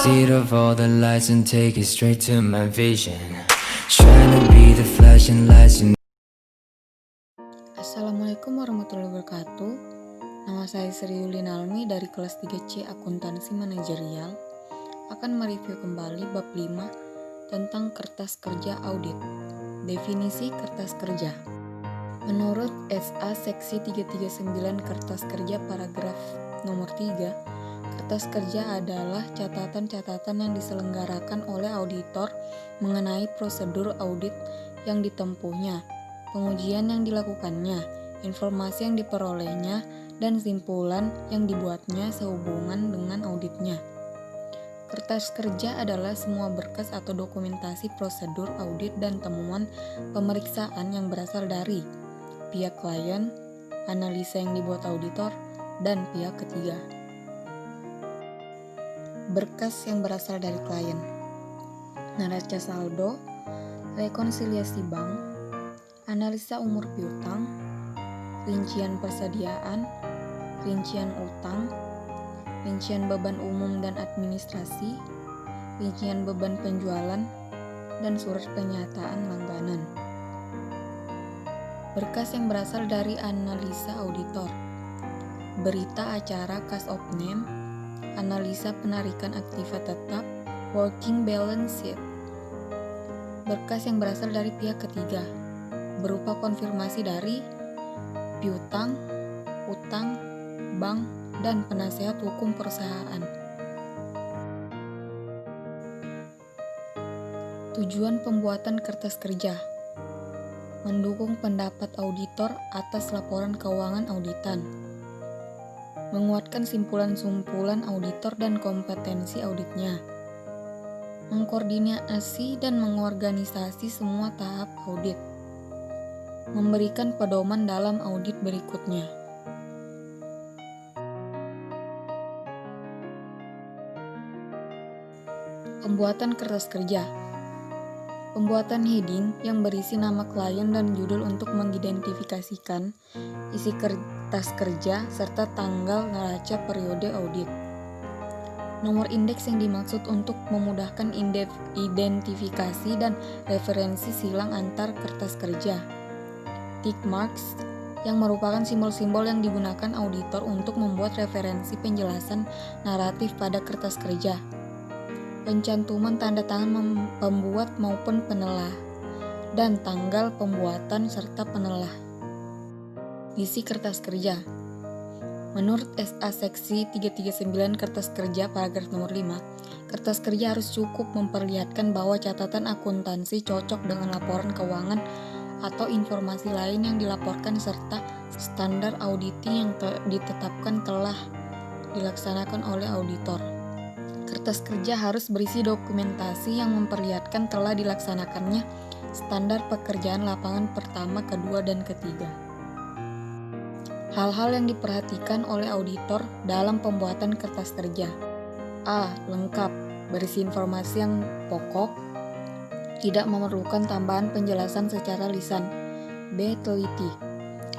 seat of all the lights and take it straight to my vision. Trying to be the flashing lights you. Assalamualaikum warahmatullahi wabarakatuh. Nama saya Sri Yulin Almi dari kelas 3C Akuntansi Manajerial akan mereview kembali bab 5 tentang kertas kerja audit. Definisi kertas kerja. Menurut SA Seksi 339 Kertas Kerja paragraf nomor 3, kertas kerja adalah catatan-catatan yang diselenggarakan oleh auditor mengenai prosedur audit yang ditempuhnya, pengujian yang dilakukannya, informasi yang diperolehnya, dan simpulan yang dibuatnya sehubungan dengan auditnya. Kertas kerja adalah semua berkas atau dokumentasi prosedur audit dan temuan pemeriksaan yang berasal dari pihak klien, analisa yang dibuat auditor, dan pihak ketiga. Berkas yang berasal dari klien: neraca saldo, rekonsiliasi bank, analisa umur piutang, rincian persediaan, rincian utang, rincian beban umum dan administrasi, rincian beban penjualan, dan surat pernyataan langganan. Berkas yang berasal dari analisa auditor: berita acara cash of name, analisa penarikan aktiva tetap, working balance sheet. Berkas yang berasal dari pihak ketiga berupa konfirmasi dari piutang, utang, bank, dan penasehat hukum perusahaan. Tujuan pembuatan kertas kerja: mendukung pendapat auditor atas laporan keuangan auditan, menguatkan simpulan-simpulan auditor dan kompetensi auditnya, mengkoordinasi dan mengorganisasi semua tahap audit, memberikan pedoman dalam audit berikutnya. Pembuatan kertas kerja. Pembuatan heading yang berisi nama klien dan judul untuk mengidentifikasikan isi kertas kerja serta tanggal neraca periode audit. Nomor indeks yang dimaksud untuk memudahkan identifikasi dan referensi silang antar kertas kerja. Tick marks yang merupakan simbol-simbol yang digunakan auditor untuk membuat referensi penjelasan naratif pada kertas kerja. Pencantuman tanda tangan pembuat maupun penelah, dan tanggal pembuatan serta penelah. Isi kertas kerja. Menurut SA Seksi 339 Kertas Kerja paragraf nomor 5, kertas kerja harus cukup memperlihatkan bahwa catatan akuntansi cocok dengan laporan keuangan atau informasi lain yang dilaporkan serta standar auditing yang ditetapkan telah dilaksanakan oleh auditor. Kertas kerja harus berisi dokumentasi yang memperlihatkan telah dilaksanakannya standar pekerjaan lapangan pertama, kedua, dan ketiga. Hal-hal yang diperhatikan oleh auditor dalam pembuatan kertas kerja: A. Lengkap, berisi informasi yang pokok, tidak memerlukan tambahan penjelasan secara lisan. B. Teliti.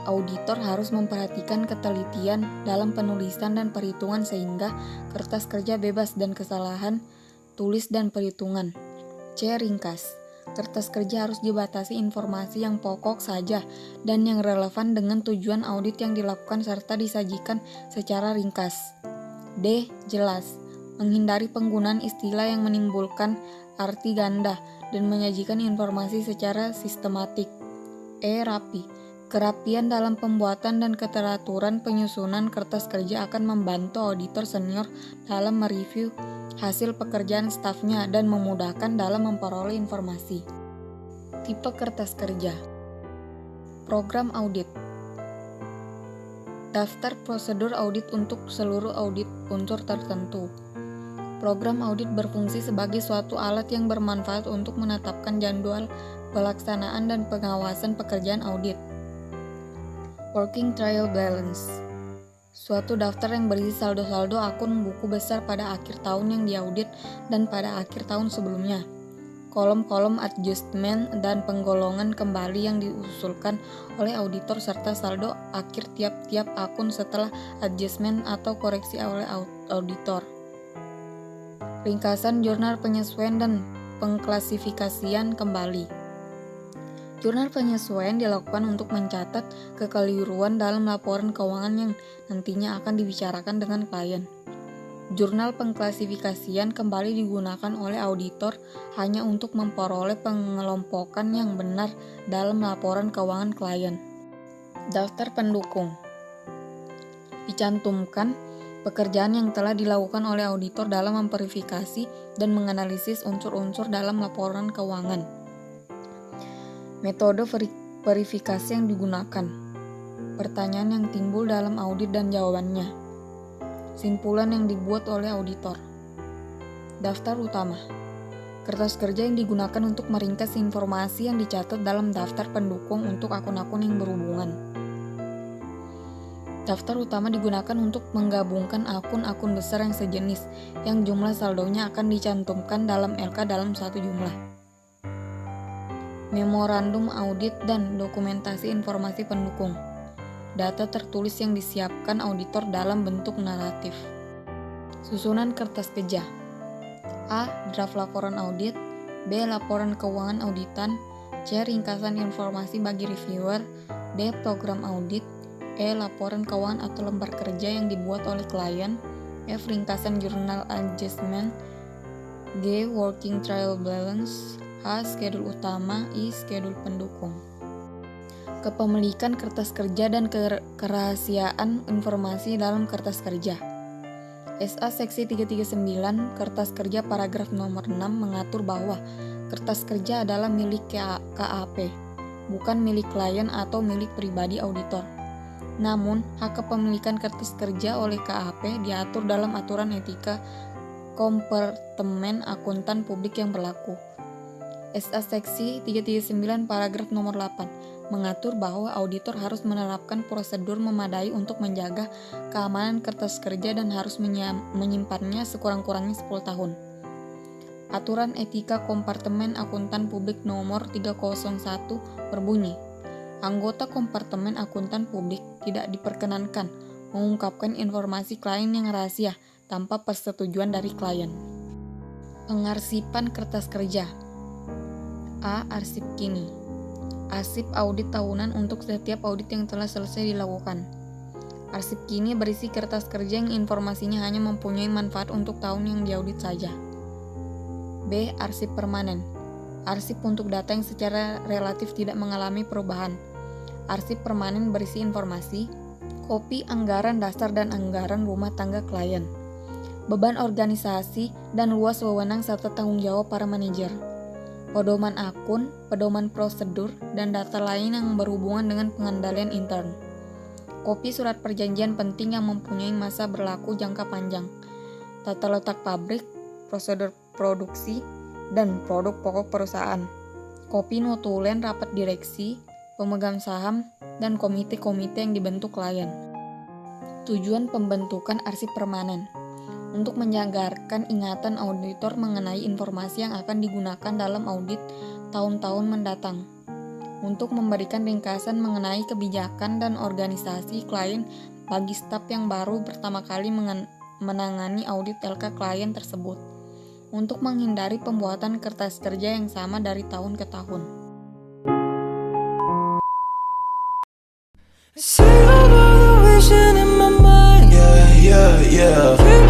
Auditor harus memperhatikan ketelitian dalam penulisan dan perhitungan sehingga kertas kerja bebas dan kesalahan tulis dan perhitungan. C. Ringkas. Kertas kerja harus dibatasi informasi yang pokok saja dan yang relevan dengan tujuan audit yang dilakukan serta disajikan secara ringkas. D. Jelas. Menghindari penggunaan istilah yang menimbulkan arti ganda dan menyajikan informasi secara sistematik. E. Rapi. Kerapian dalam pembuatan dan keteraturan penyusunan kertas kerja akan membantu auditor senior dalam mereview hasil pekerjaan stafnya dan memudahkan dalam memperoleh informasi. Tipe kertas kerja. Program audit. Daftar prosedur audit untuk seluruh audit unsur tertentu. Program audit berfungsi sebagai suatu alat yang bermanfaat untuk menetapkan jadwal pelaksanaan dan pengawasan pekerjaan audit. Working trial balance. Suatu daftar yang berisi saldo-saldo akun buku besar pada akhir tahun yang diaudit dan pada akhir tahun sebelumnya. Kolom-kolom adjustment dan penggolongan kembali yang diusulkan oleh auditor serta saldo akhir tiap-tiap akun setelah adjustment atau koreksi oleh auditor. Ringkasan jurnal penyesuaian dan pengklasifikasian kembali. Jurnal penyesuaian dilakukan untuk mencatat kekeliruan dalam laporan keuangan yang nantinya akan dibicarakan dengan klien. Jurnal pengklasifikasian kembali digunakan oleh auditor hanya untuk memperoleh pengelompokan yang benar dalam laporan keuangan klien. Daftar pendukung. Dicantumkan pekerjaan yang telah dilakukan oleh auditor dalam memverifikasi dan menganalisis unsur-unsur dalam laporan keuangan. Metode verifikasi yang digunakan. Pertanyaan yang timbul dalam audit dan jawabannya. Simpulan yang dibuat oleh auditor. Daftar utama. Kertas kerja yang digunakan untuk meringkas informasi yang dicatat dalam daftar pendukung untuk akun-akun yang berhubungan. Daftar utama digunakan untuk menggabungkan akun-akun besar yang sejenis, yang jumlah saldonya akan dicantumkan dalam LK dalam satu jumlah. Memorandum audit dan dokumentasi informasi pendukung. Data tertulis yang disiapkan auditor dalam bentuk naratif. Susunan kertas kerja. A. Draft laporan audit. B. Laporan keuangan auditan. C. Ringkasan informasi bagi reviewer. D. Program audit. E. Laporan keuangan atau lembar kerja yang dibuat oleh klien. F. Ringkasan journal adjustment. G. Working trial balance. H. Schedule utama. I. Schedule pendukung. Kepemilikan kertas kerja dan kerahasiaan informasi dalam kertas kerja. SA Seksi 339 Kertas Kerja paragraf nomor 6 mengatur bahwa kertas kerja adalah milik KAP, bukan milik klien atau milik pribadi auditor. Namun, hak kepemilikan kertas kerja oleh KAP diatur dalam aturan etika kompartemen akuntan publik yang berlaku. SA Seksi 339 paragraf nomor 8 mengatur bahwa auditor harus menerapkan prosedur memadai untuk menjaga keamanan kertas kerja dan harus menyimpannya sekurang-kurangnya 10 tahun. Aturan Etika Kompartemen Akuntan Publik nomor 301 berbunyi, anggota Kompartemen Akuntan Publik tidak diperkenankan mengungkapkan informasi klien yang rahasia tanpa persetujuan dari klien. Pengarsipan kertas kerja. A. Arsip kini. Arsip audit tahunan untuk setiap audit yang telah selesai dilakukan. Arsip kini berisi kertas kerja yang informasinya hanya mempunyai manfaat untuk tahun yang diaudit saja. B. Arsip permanen. Arsip untuk data yang secara relatif tidak mengalami perubahan. Arsip permanen berisi informasi, kopi anggaran dasar dan anggaran rumah tangga klien, beban organisasi dan luas wewenang serta tanggung jawab para manajer, pedoman akun, pedoman prosedur, dan data lain yang berhubungan dengan pengendalian intern. Kopi surat perjanjian penting yang mempunyai masa berlaku jangka panjang, tata letak pabrik, prosedur produksi, dan produk pokok perusahaan. Kopi notulen rapat direksi, pemegang saham, dan komite-komite yang dibentuk klien. Tujuan pembentukan arsip permanen untuk menjagarkan ingatan auditor mengenai informasi yang akan digunakan dalam audit tahun-tahun mendatang, untuk memberikan ringkasan mengenai kebijakan dan organisasi klien bagi staf yang baru pertama kali menangani audit LK klien tersebut, untuk menghindari pembuatan kertas kerja yang sama dari tahun ke tahun. See all the vision in my mind. Yeah.